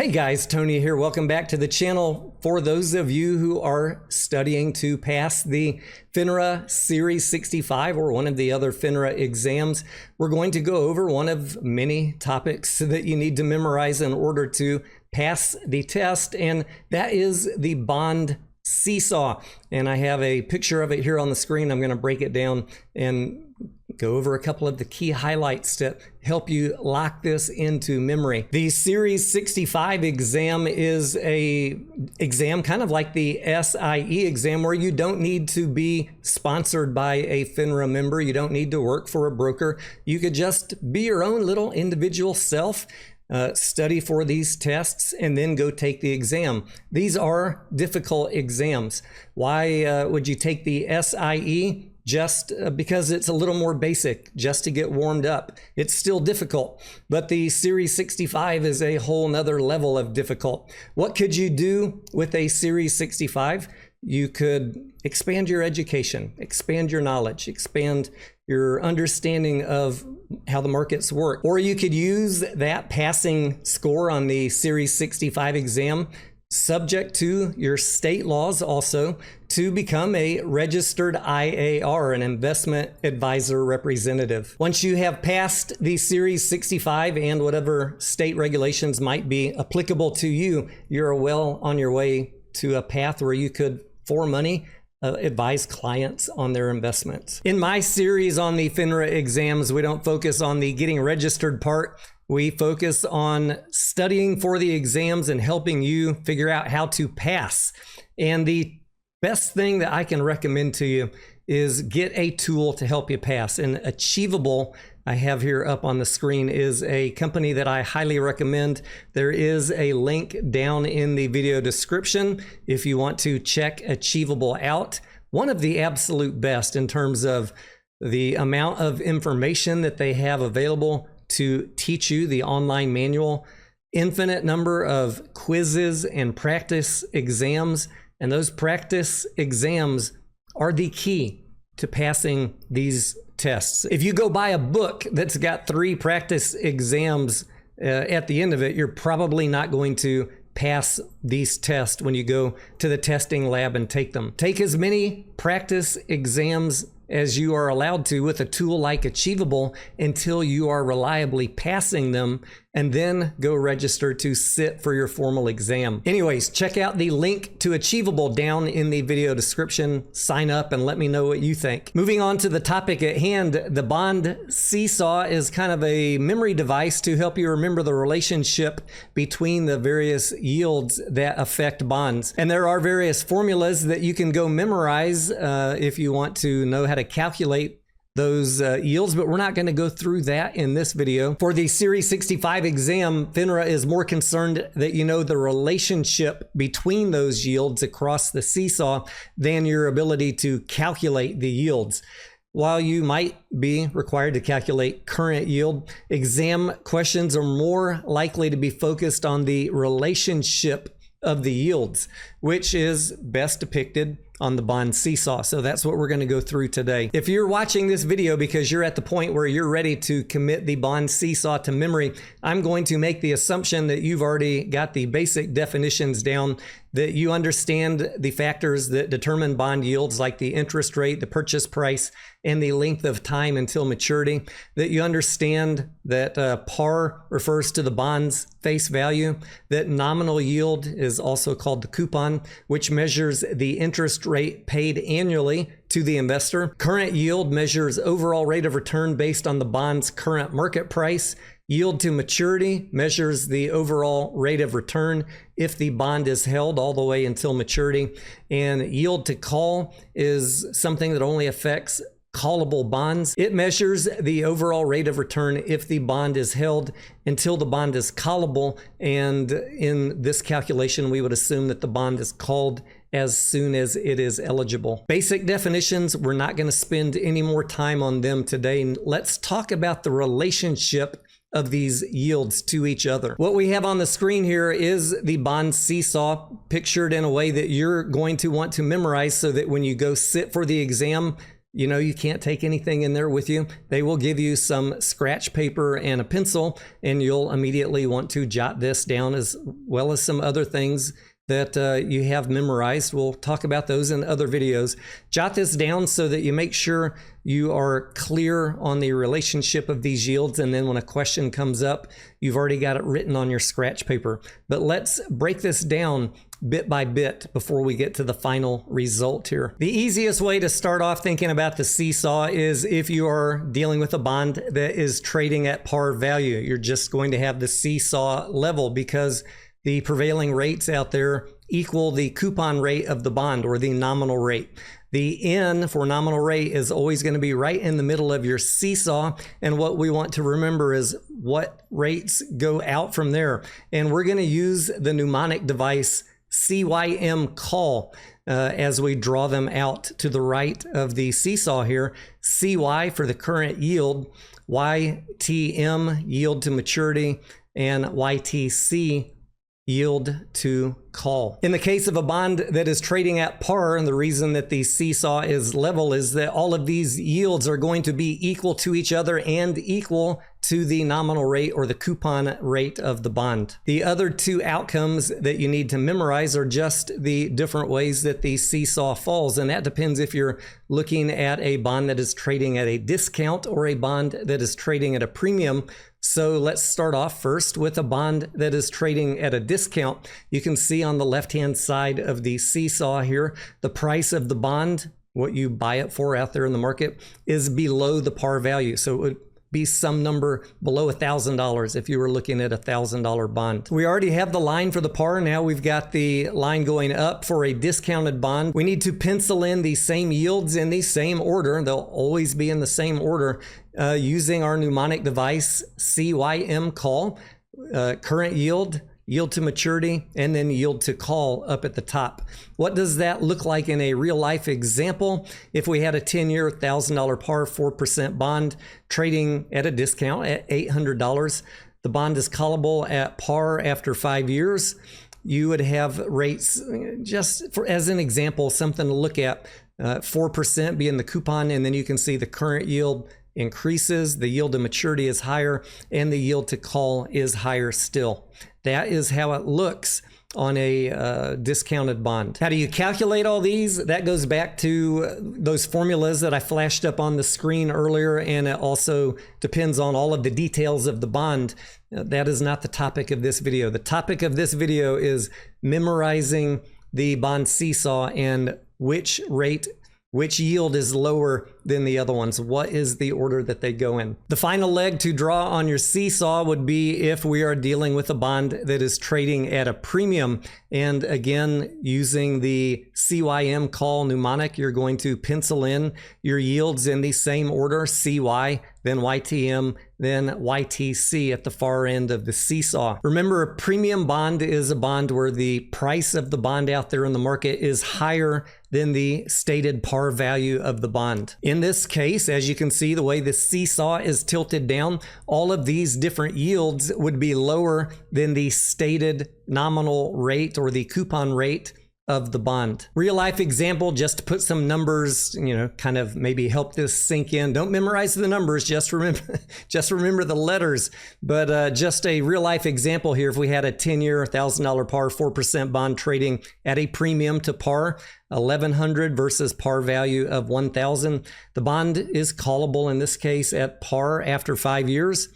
Hey guys, Tony here. Welcome back to the channel. For those of you who are studying to pass the FINRA Series 65 or one of the other FINRA exams, we're going to go over one of many topics that you need to memorize in order to pass the test, and that is the Bond Seesaw. And I have a picture of it here on the screen. I'm going to break it down and go over a couple of the key highlights to help you lock this into memory. The Series 65 exam is a exam kind of like the SIE exam, where you don't need to be sponsored by a FINRA member. You don't need to work for a broker. You could just be your own little individual self, study for these tests, and then go take the exam. These are difficult exams. Why would you take the SIE? Just because it's a little more basic, just to get warmed up. It's still difficult, but the Series 65 is a whole nother level of difficult. What could you do with a Series 65? You could expand your education, expand your knowledge, expand your understanding of how the markets work. Or you could use that passing score on the Series 65 exam, subject to your state laws also, to become a registered IAR, an investment advisor representative. Once you have passed the Series 65 and whatever state regulations might be applicable to you, you're well on your way to a path where you could, for money, advise clients on their investments. In my series on the FINRA exams, we don't focus on the getting registered part. We focus on studying for the exams and helping you figure out how to pass. And the best thing that I can recommend to you is get a tool to help you pass. And Achievable, I have here up on the screen, is a company that I highly recommend. There is a link down in the video description if you want to check Achievable out. One of the absolute best in terms of the amount of information that they have available to teach you, the online manual, infinite number of quizzes and practice exams. And those practice exams are the key to passing these tests. If you go buy a book that's got 3 practice exams at the end of it, you're probably not going to pass these tests when you go to the testing lab and take them. Take as many practice exams as you are allowed to with a tool like Achievable until you are reliably passing them, and then go register to sit for your formal exam. Anyways, check out the link to Achievable down in the video description. Sign up and let me know what you think. Moving on to the topic at hand, the Bond Seesaw is kind of a memory device to help you remember the relationship between the various yields that affect bonds. And there are various formulas that you can go memorize if you want to know how to calculate those yields, but we're not going to go through that in this video. For the Series 65 exam, FINRA is more concerned that you know the relationship between those yields across the seesaw than your ability to calculate the yields. While you might be required to calculate current yield, exam questions are more likely to be focused on the relationship of the yields, which is best depicted on the Bond Seesaw. So that's what we're going to go through today. If you're watching this video because you're at the point where you're ready to commit the Bond Seesaw to memory, I'm going to make the assumption that you've already got the basic definitions down, that you understand the factors that determine bond yields, like the interest rate, the purchase price, and the length of time until maturity, that you understand that par refers to the bond's face value, that nominal yield is also called the coupon, which measures the interest rate paid annually to the investor. Current yield measures overall rate of return based on the bond's current market price. Yield to maturity measures the overall rate of return if the bond is held all the way until maturity. And yield to call is something that only affects callable bonds. It measures the overall rate of return if the bond is held until the bond is callable. And in this calculation, we would assume that the bond is called as soon as it is eligible. Basic definitions, we're not going to spend any more time on them today. Let's talk about the relationship of these yields to each other. What we have on the screen here is the Bond Seesaw, pictured in a way that you're going to want to memorize so that when you go sit for the exam, you know, you can't take anything in there with you. They will give you some scratch paper and a pencil, and you'll immediately want to jot this down, as well as some other things that you have memorized. We'll talk about those in other videos. Jot this down so that you make sure you are clear on the relationship of these yields, and then when a question comes up, you've already got it written on your scratch paper. But let's break this down bit by bit before we get to the final result here. The easiest way to start off thinking about the seesaw is if you are dealing with a bond that is trading at par value. You're just going to have the seesaw level because the prevailing rates out there equal the coupon rate of the bond, or the nominal rate. The N for nominal rate is always going to be right in the middle of your seesaw, and what we want to remember is what rates go out from there. And we're going to use the mnemonic device CYM call as we draw them out to the right of the seesaw here. CY for the current yield, YTM yield to maturity, and YTC yield to call. In the case of a bond that is trading at par, and the reason that the seesaw is level is that all of these yields are going to be equal to each other and equal to the nominal rate, or the coupon rate of the bond. The other two outcomes that you need to memorize are just the different ways that the seesaw falls, and that depends if you're looking at a bond that is trading at a discount or a bond that is trading at a premium. So let's start off first with a bond that is trading at a discount. You can see on the left-hand side of the seesaw here, the price of the bond, what you buy it for out there in the market, is below the par value. So it would be some number below $1,000 if you were looking at a $1,000 bond. We already have the line for the par. Now we've got the line going up for a discounted bond. We need to pencil in the same yields in the same order. They'll always be in the same order using our mnemonic device CYM call. Current yield, yield to maturity, and then yield to call up at the top. What does that look like in a real life example? If we had a 10-year $1,000 par 4% bond trading at a discount at $800, the bond is callable at par after 5 years. You would have rates, just for as an example, something to look at, 4% being the coupon, and then you can see the current yield increases, the yield to maturity is higher, and the yield to call is higher still. That is how it looks on a discounted bond. How do you calculate all these? That goes back to those formulas that I flashed up on the screen earlier, and it also depends on all of the details of the bond. That is not the topic of this video. The topic of this video is memorizing the bond seesaw and which yield is lower than the other ones. What is the order that they go in? The final leg to draw on your seesaw would be if we are dealing with a bond that is trading at a premium. And again, using the CYM call mnemonic, you're going to pencil in your yields in the same order: CY, then YTM, then YTC at the far end of the seesaw. Remember, a premium bond is a bond where the price of the bond out there in the market is higher than the stated par value of the bond. In this case, as you can see, the way the seesaw is tilted down, all of these different yields would be lower than the stated nominal rate, or the coupon rate of the bond. Real life example, just to put some numbers, kind of maybe help this sink in. Don't memorize the numbers, just remember the letters. But just a real life example here. If we had a 10-year $1,000 par 4% bond trading at a premium to par, 1,100 versus par value of 1,000, the bond is callable in this case at par after 5 years.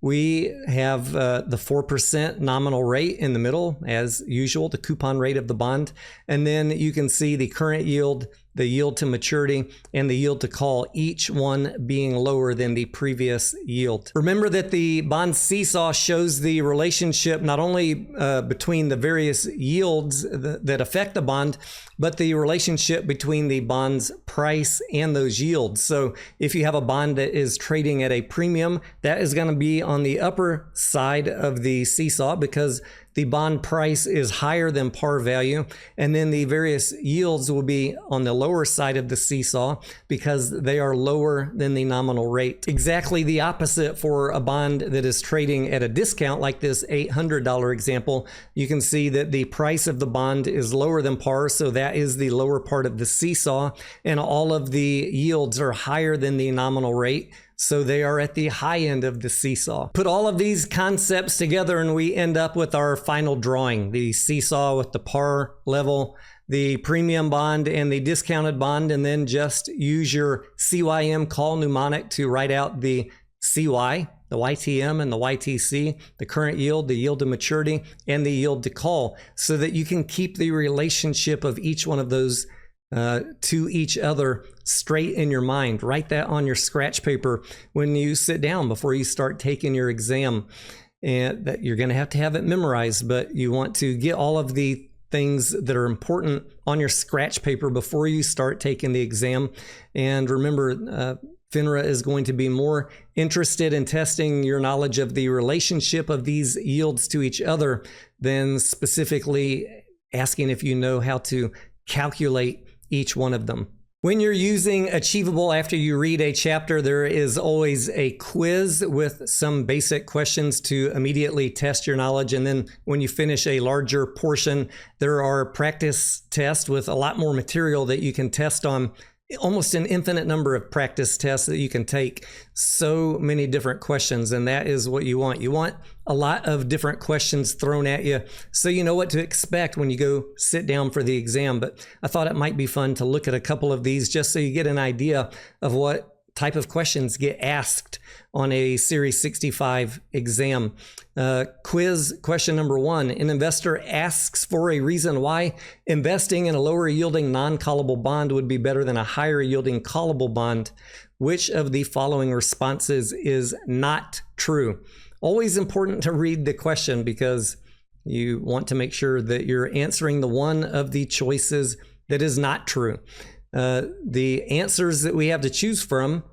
We have the 4% nominal rate in the middle, as usual, the coupon rate of the bond. And then you can see the current yield, the yield to maturity, and the yield to call, each one being lower than the previous yield. Remember that the bond seesaw shows the relationship not only between the various yields that affect the bond, but the relationship between the bond's price and those yields. So if you have a bond that is trading at a premium, that is going to be on the upper side of the seesaw because the bond price is higher than par value, and then the various yields will be on the lower side of the seesaw because they are lower than the nominal rate. Exactly the opposite for a bond that is trading at a discount, like this $800 example. You can see that the price of the bond is lower than par, so that is the lower part of the seesaw, and all of the yields are higher than the nominal rate, so they are at the high end of the seesaw. Put all of these concepts together and we end up with our final drawing: the seesaw with the par level, the premium bond, and the discounted bond, and then just use your CYM call mnemonic to write out the CY, the YTM, and the YTC, the current yield, the yield to maturity, and the yield to call, so that you can keep the relationship of each one of those to each other straight in your mind. Write that on your scratch paper when you sit down before you start taking your exam, and that you're going to have it memorized, but you want to get all of the things that are important on your scratch paper before you start taking the exam. And remember, FINRA is going to be more interested in testing your knowledge of the relationship of these yields to each other than specifically asking if you know how to calculate each one of them. When you're using Achievable after you read a chapter, there is always a quiz with some basic questions to immediately test your knowledge. And then when you finish a larger portion, there are practice tests with a lot more material that you can test on. Almost an infinite number of practice tests that you can take. So many different questions, and that is what you want. You want a lot of different questions thrown at you so you know what to expect when you go sit down for the exam. But I thought it might be fun to look at a couple of these just so you get an idea of what type of questions get asked on a Series 65 exam. Quiz question number 1. An investor asks for a reason why investing in a lower yielding non-callable bond would be better than a higher yielding callable bond. Which of the following responses is not true? Always important to read the question because you want to make sure that you're answering the one of the choices that is not true. The answers that we have to choose from,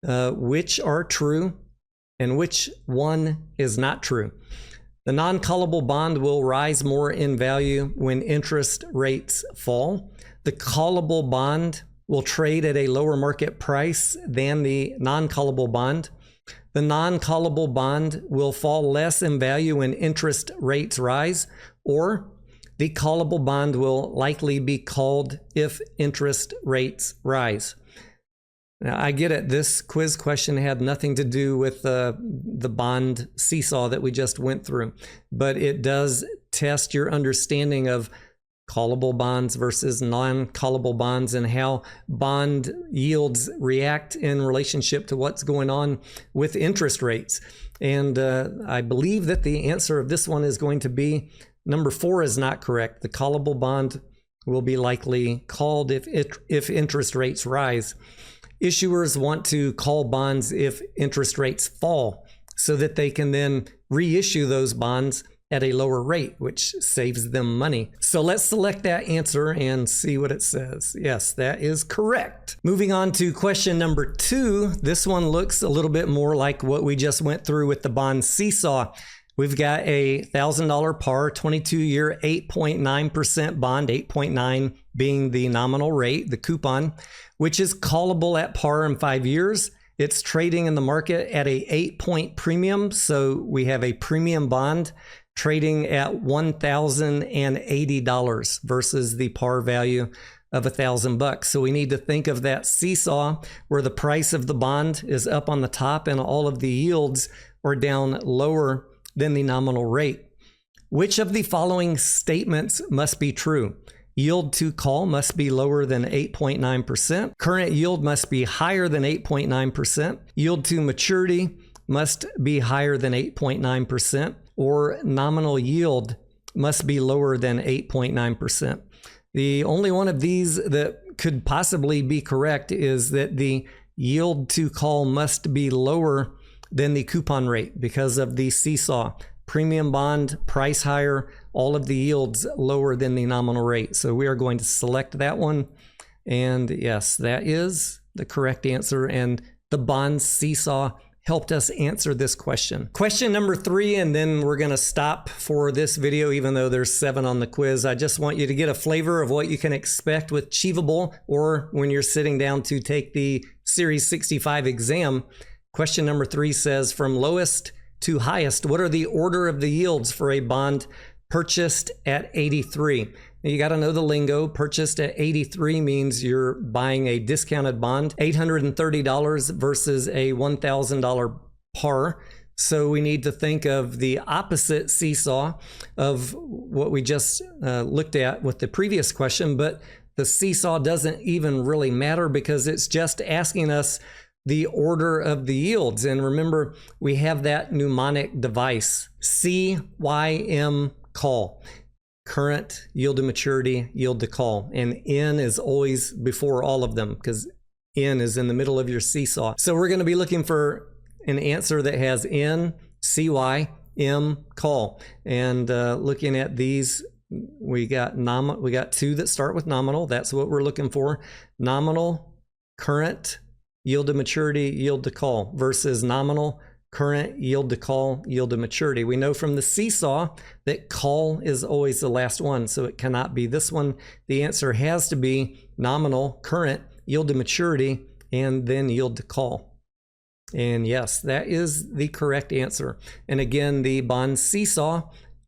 which are true and which one is not true. The non-callable bond will rise more in value when interest rates fall. The callable bond will trade at a lower market price than the non-callable bond. The non-callable bond will fall less in value when interest rates rise, or the callable bond will likely be called if interest rates rise. Now, I get it. This quiz question had nothing to do with the bond seesaw that we just went through, but it does test your understanding of callable bonds versus non-callable bonds and how bond yields react in relationship to what's going on with interest rates. And I believe that the answer of this one is going to be number 4 is not correct. The callable bond will be likely called if interest rates rise. Issuers want to call bonds if interest rates fall so that they can then reissue those bonds at a lower rate, which saves them money. So let's select that answer and see what it says. Yes, that is correct. Moving on to question number 2. This one looks a little bit more like what we just went through with the bond seesaw. We've got a $1,000 par 22-year 8.9% bond, 8.9 being the nominal rate, the coupon, which is callable at par in 5 years. It's trading in the market at a 8-point premium. So we have a premium bond trading at $1,080 versus the par value of $1,000. So we need to think of that seesaw where the price of the bond is up on the top and all of the yields are down lower than the nominal rate. Which of the following statements must be true? Yield to call must be lower than 8.9%. Current yield must be higher than 8.9%. Yield to maturity must be higher than 8.9%. Or nominal yield must be lower than 8.9%. The only one of these that could possibly be correct is that the yield to call must be lower than the coupon rate because of the seesaw. Premium bond, price higher, all of the yields lower than the nominal rate. So we are going to select that one. And yes, that is the correct answer. And the bond seesaw helped us answer this question. Question number 3, and then we're going to stop for this video, even though there's 7 on the quiz. I just want you to get a flavor of what you can expect with Achievable, or when you're sitting down to take the Series 65 exam. Question number 3 says, from lowest to highest, what are the order of the yields for a bond purchased at 83? You got to know the lingo. Purchased at 83 means you're buying a discounted bond, $830 versus a $1,000 par. So we need to think of the opposite seesaw of what we just looked at with the previous question, but the seesaw doesn't even really matter because it's just asking us the order of the yields. And remember, we have that mnemonic device, CYM call. Current, yield to maturity, yield to call. And N is always before all of them because N is in the middle of your seesaw. So we're going to be looking for an answer that has N, CY, M, call. And looking at these, we got 2 that start with nominal. That's what we're looking for. Nominal, current, yield to maturity, yield to call, versus nominal, current, yield to call, yield to maturity. We know from the seesaw that call is always the last one, so it cannot be this one. The answer has to be nominal, current, yield to maturity, and then yield to call. And yes, that is the correct answer. And again, the Bond Seesaw,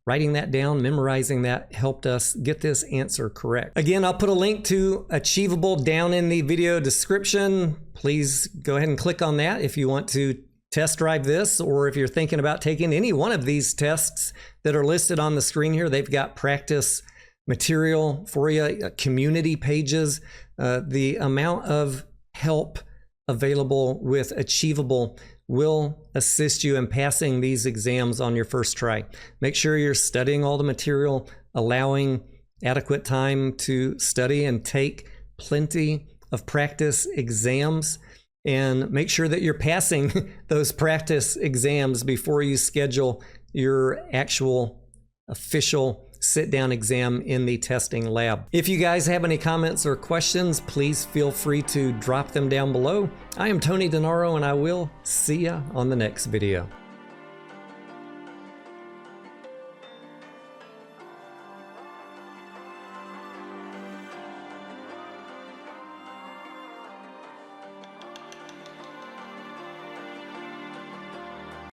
writing that down, memorizing that, helped us get this answer correct. Again, I'll put a link to Achievable down in the video description. Please go ahead and click on that if you want to test drive this, or if you're thinking about taking any one of these tests that are listed on the screen here. They've got practice material for you, community pages. The amount of help available with Achievable will assist you in passing these exams on your first try. Make sure you're studying all the material, allowing adequate time to study and take plenty of practice exams, and make sure that you're passing those practice exams before you schedule your actual official sit-down exam in the testing lab. If you guys have any comments or questions, please feel free to drop them down below. I am Tony Denaro, and I will see ya on the next video.